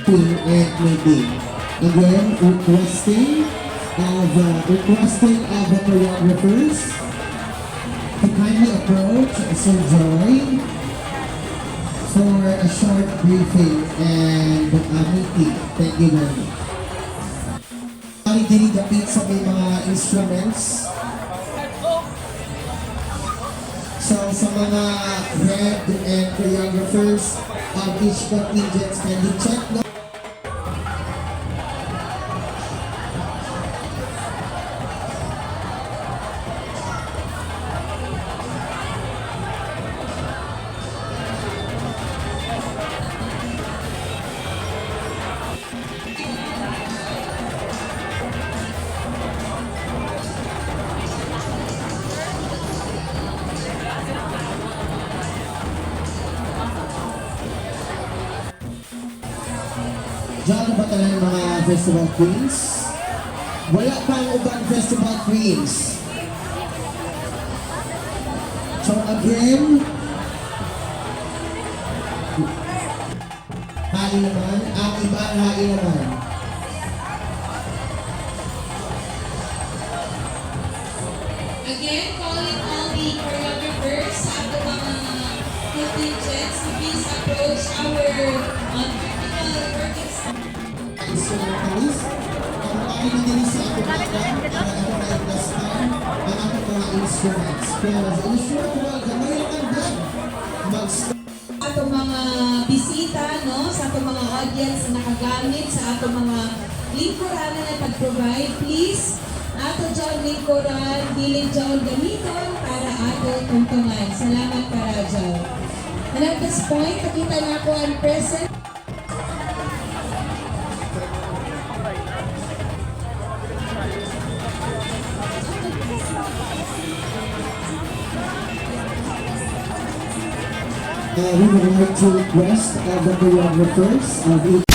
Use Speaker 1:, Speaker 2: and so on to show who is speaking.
Speaker 1: and meeting. Again, requesting of the choreographers to kindly approach Sir Joy for a short briefing and meeting. Thank you very much. Dinidapit sa may mga instruments. So sa mga head and choreographers of each contingent, kindly check na. Diyan ba talaga mga festival queens? Wala pang ubang festival queens. So again, hali naman, ang iba hali naman.
Speaker 2: Again, calling all the choreographers sa ating mga contingents to please approach our vertical working
Speaker 1: Instrumentalist, ang kami na din sa ating mga para ito ay plus time ang ating mga instruments. Pero sa instrumental, gamay lang ang dyan.
Speaker 2: atong mga bisita, no, sa atong mga audience na nakagamit sa atong mga lingkuran na pag-provide, please, ato dyan lingkuran, bilin dyan gamiton para ato tungtungan. Salamat para dyan. And at this point, nakita na ako ang present.
Speaker 1: We would like to request the choreographers of each